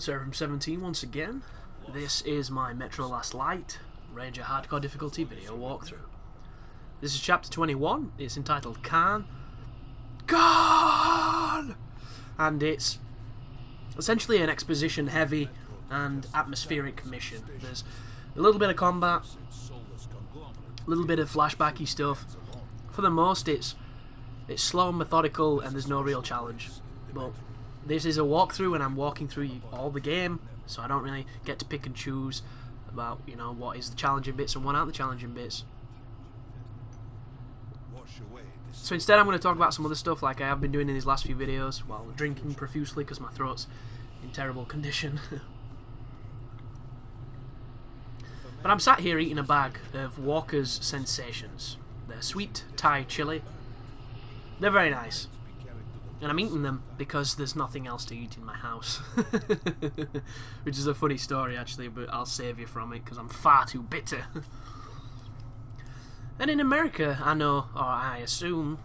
Serum 17 once again. This is my Metro Last Light Ranger Hardcore Difficulty video walkthrough. This is chapter 21. It's entitled Khan. And it's essentially an exposition heavy and atmospheric mission. There's a little bit of combat, a little bit of flashbacky stuff. For the most, it's slow and methodical, and there's no real challenge. But this is a walkthrough, and I'm walking through all the game, so I don't really get to pick and choose about, you know, what is the challenging bits and what aren't the challenging bits. So instead, I'm going to talk about some other stuff like I have been doing in these last few videos, while drinking profusely because my throat's in terrible condition. But I'm sat here eating a bag of Walker's Sensations. They're sweet Thai chili. They're very nice. And I'm eating them because there's nothing else to eat in my house. Which is a funny story actually, but I'll save you from it because I'm far too bitter. And in America, I know, or I assume,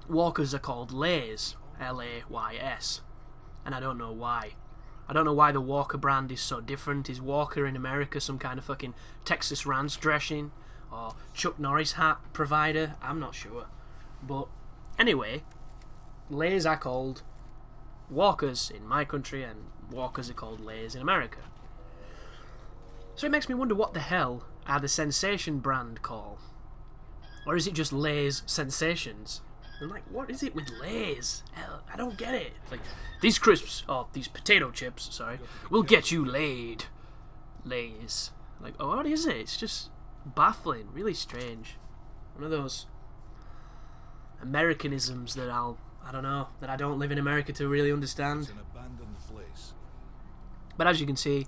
Walkers are called Lays. L-A-Y-S. And I don't know why. I don't know why the Walker brand is so different. Is Walker in America some kind of fucking Texas Ranch dressing? Or Chuck Norris hat provider? I'm not sure. But anyway, Lays are called Walkers in my country, and Walkers are called Lays in America. So it makes me wonder, what the hell are the Sensation brand called? Or is it just Lays Sensations? I'm like, what is it with Lays? Hell, I don't get it. It's like, these crisps, or these potato chips, sorry, will get you laid. Lays. Like, oh, what is it? It's just baffling, really strange. One of those Americanisms that I don't know, that I don't live in America to really understand. But as you can see,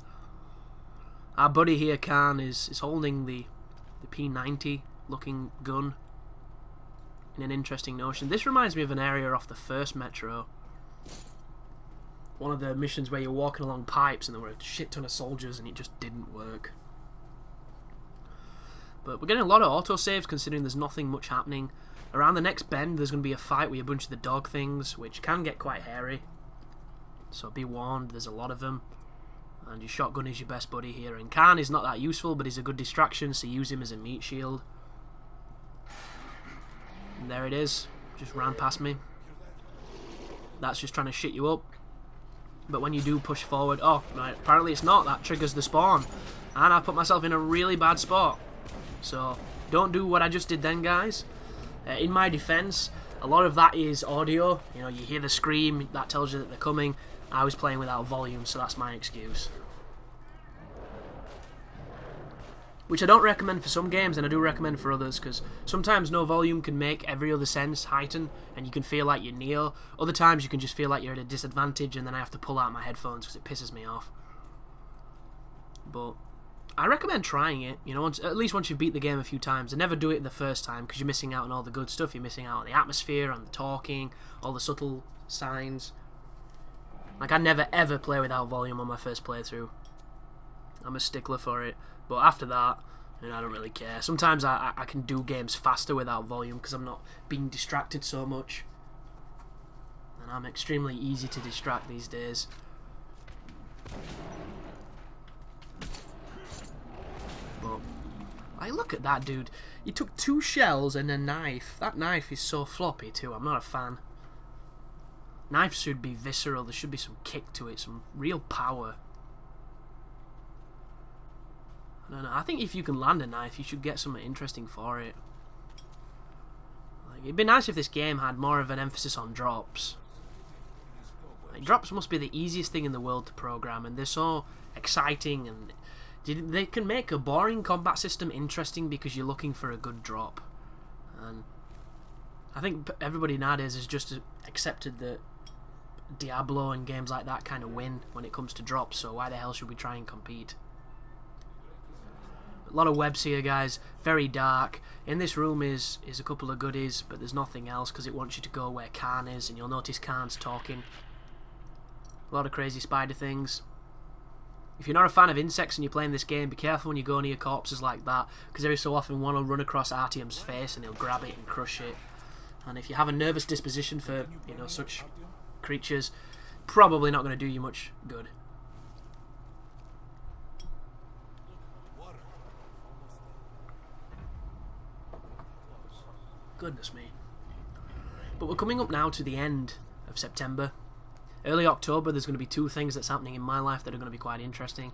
our buddy here, Khan, is holding the P90 looking gun in an interesting notion. This reminds me of an area off the first Metro. One of the missions where you're walking along pipes and there were a shit ton of soldiers and it just didn't work. But we're getting a lot of autosaves considering there's nothing much happening. Around the next bend there's going to be a fight with a bunch of the dog things, which can get quite hairy. So be warned, there's a lot of them. And your shotgun is your best buddy here. And Khan is not that useful, but he's a good distraction, so use him as a meat shield. And there it is. Just ran past me. That's just trying to shit you up. But when you do push forward... Oh, right, apparently it's not. That triggers the spawn. And I've put myself in a really bad spot. So, don't do what I just did then, guys. In my defense, a lot of that is audio. You know, you hear the scream, that tells you that they're coming. I was playing without volume, so that's my excuse. Which I don't recommend for some games, and I do recommend for others, because sometimes no volume can make every other sense heighten, and you can feel like you're Neo. Other times you can just feel like you're at a disadvantage, and then I have to pull out my headphones because it pisses me off. But I recommend trying it, you know, at least once you've beat the game a few times, and never do it the first time, because you're missing out on all the good stuff. You're missing out on the atmosphere, on the talking, all the subtle signs. Like, I never ever play without volume on my first playthrough. I'm a stickler for it. But after that, you know, I don't really care. Sometimes I can do games faster without volume because I'm not being distracted so much. And I'm extremely easy to distract these days. But I look at that dude. He took 2 shells and a knife. That knife is so floppy too. I'm not a fan. Knives should be visceral. There should be some kick to it, some real power. I don't know. I think if you can land a knife, you should get something interesting for it. Like, it'd be nice if this game had more of an emphasis on drops. Like, drops must be the easiest thing in the world to program, and they're so exciting, and they can make a boring combat system interesting because you're looking for a good drop. And I think everybody nowadays has just accepted that Diablo and games like that kind of win when it comes to drops, so why the hell should we try and compete? A lot of webs here, guys. Very dark. In this room is a couple of goodies, but there's nothing else because it wants you to go where Khan is, and you'll notice Khan's talking. A lot of crazy spider things. If you're not a fan of insects and you're playing this game, be careful when you go near corpses like that, because every so often one will run across Artyom's face and he'll grab it and crush it. And if you have a nervous disposition for, you know, such creatures, probably not going to do you much good. Goodness me. But we're coming up now to the end of September. Early October, there's going to be two things that's happening in my life that are going to be quite interesting.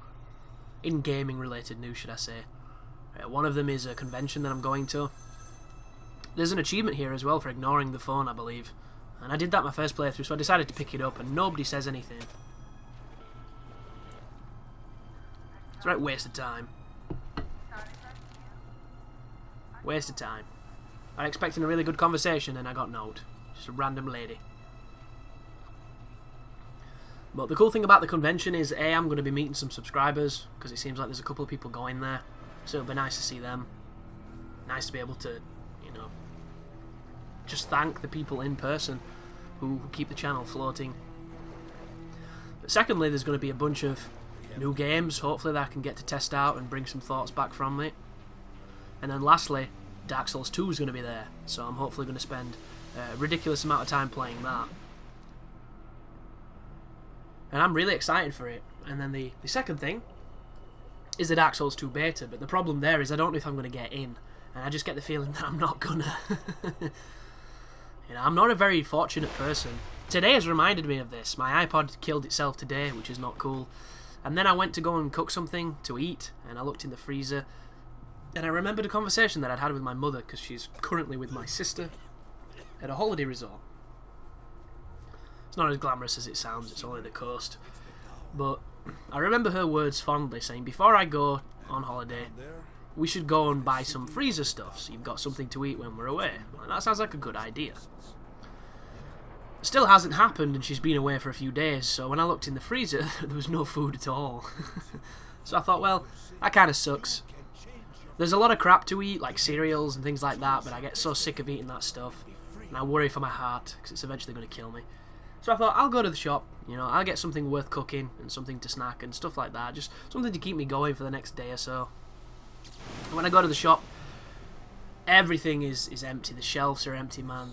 In gaming related news, should I say. One of them is a convention that I'm going to. There's an achievement here as well for ignoring the phone, I believe. And I did that my first playthrough, so I decided to pick it up, and nobody says anything. It's a right waste of time. Waste of time. I was expecting a really good conversation, and I got note. Just a random lady. But the cool thing about the convention is, A, I'm going to be meeting some subscribers, because it seems like there's a couple of people going there. So it'll be nice to see them. Nice to be able to, you know, just thank the people in person who keep the channel floating. But secondly, there's going to be a bunch of new games, hopefully, that I can get to test out and bring some thoughts back from it. And then lastly, Dark Souls 2 is going to be there, so I'm hopefully going to spend a ridiculous amount of time playing that. And I'm really excited for it. And then the second thing is the Dark Souls 2 beta, but the problem there is I don't know if I'm going to get in, and I just get the feeling that I'm not gonna. You know, I'm not a very fortunate person. Today has reminded me of this. My iPod killed itself today, which is not cool. And then I went to go and cook something to eat, and I looked in the freezer, and I remembered a conversation that I'd had with my mother, because she's currently with my sister at a holiday resort. It's not as glamorous as it sounds, it's only the coast. But I remember her words fondly, saying, before I go on holiday, we should go and buy some freezer stuff, so you've got something to eat when we're away. And that sounds like a good idea. Still hasn't happened, and she's been away for a few days, so when I looked in the freezer, there was no food at all. So I thought, well, that kind of sucks. There's a lot of crap to eat, like cereals and things like that, but I get so sick of eating that stuff, and I worry for my heart, because it's eventually going to kill me. So I thought, I'll go to the shop, you know, I'll get something worth cooking, and something to snack, and stuff like that, just something to keep me going for the next day or so. And when I go to the shop, everything is empty, the shelves are empty, man.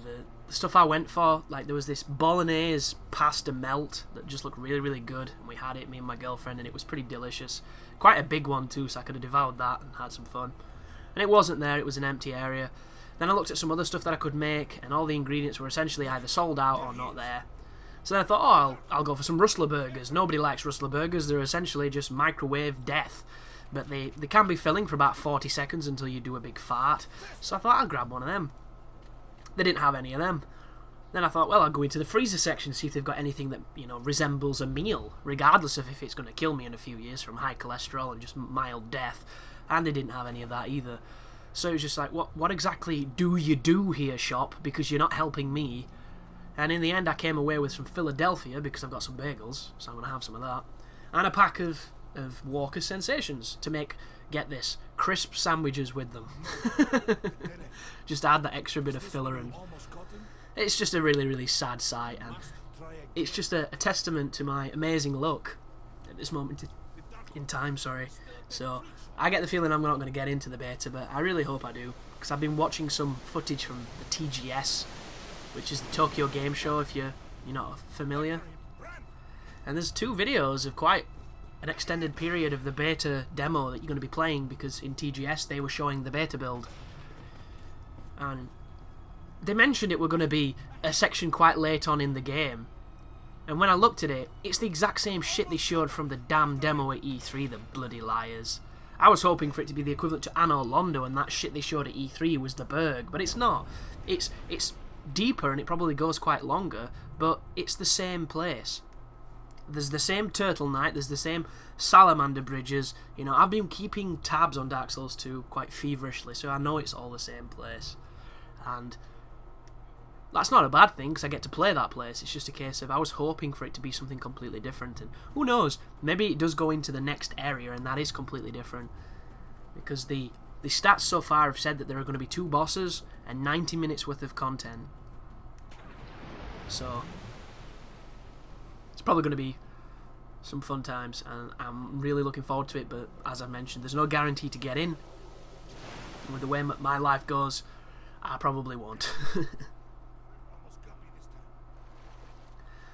The stuff I went for, like there was this bolognese pasta melt that just looked really, really good, and we had it, me and my girlfriend, and it was pretty delicious. Quite a big one too, so I could have devoured that and had some fun. And it wasn't there, it was an empty area. Then I looked at some other stuff that I could make, and all the ingredients were essentially either sold out or not there. So then I thought, oh, I'll go for some Rustler burgers. Nobody likes Rustler burgers, they're essentially just microwave death. But they can be filling for about 40 seconds until you do a big fart. So I thought, I'll grab one of them. They didn't have any of them. Then I thought, well, I'll go into the freezer section, see if they've got anything that, you know, resembles a meal, regardless of if it's going to kill me in a few years from high cholesterol and just mild death. And they didn't have any of that either. So it was just like, what exactly do you do here, shop? Because you're not helping me. And in the end, I came away with some Philadelphia, because I've got some bagels, so I'm going to have some of that. And a pack of Walker's Sensations to make, get this, crisp sandwiches with them. Just add that extra bit of filler, and it's just a really, really sad sight, and it's just a testament to my amazing luck at this moment in time, sorry. So I get the feeling I'm not going to get into the beta, but I really hope I do, because I've been watching some footage from the TGS, which is the Tokyo Game Show, if you're not familiar. And there's 2 videos of quite an extended period of the beta demo that you're going to be playing, because in TGS they were showing the beta build. And they mentioned it were going to be a section quite late on in the game. And when I looked at it, it's the exact same shit they showed from the damn demo at E3, the bloody liars. I was hoping for it to be the equivalent to Anno Londo, and that shit they showed at E3 was the Berg, but it's not. It's deeper, and it probably goes quite longer, but it's the same place. There's the same Turtle Knight, there's the same Salamander Bridges. You know, I've been keeping tabs on Dark Souls 2 quite feverishly, so I know it's all the same place. And that's not a bad thing, because I get to play that place. It's just a case of I was hoping for it to be something completely different, and who knows, maybe it does go into the next area and that is completely different, because the stats so far have said that there are going to be 2 bosses and 90 minutes worth of content. So it's probably going to be some fun times, and I'm really looking forward to it, but as I mentioned, there's no guarantee to get in. With the way my life goes, I probably won't.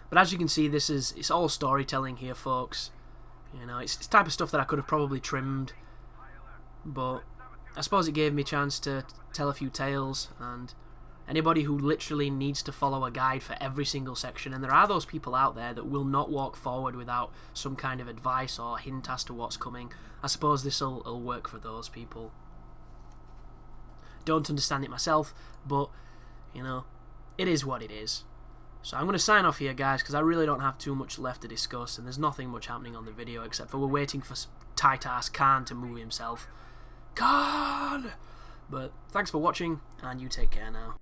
But as you can see, it's all storytelling here, folks. You know, it's the type of stuff that I could have probably trimmed, but I suppose it gave me a chance to tell a few tales, and Anybody who literally needs to follow a guide for every single section, and there are those people out there that will not walk forward without some kind of advice or hint as to what's coming. I suppose this will work for those people. Don't understand it myself, but, you know, it is what it is. So I'm going to sign off here, guys, because I really don't have too much left to discuss, and there's nothing much happening on the video except for we're waiting for tight-ass Khan to move himself. Khan! But thanks for watching, and you take care now.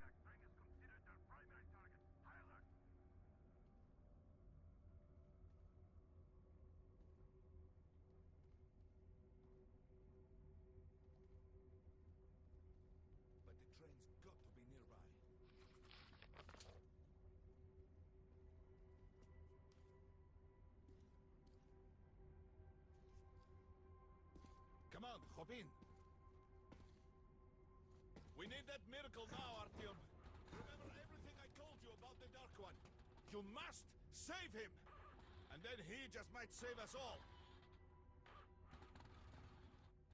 Come on, hop in. We need that miracle now, Artyom. Remember everything I told you about the Dark One. You must save him. And then he just might save us all.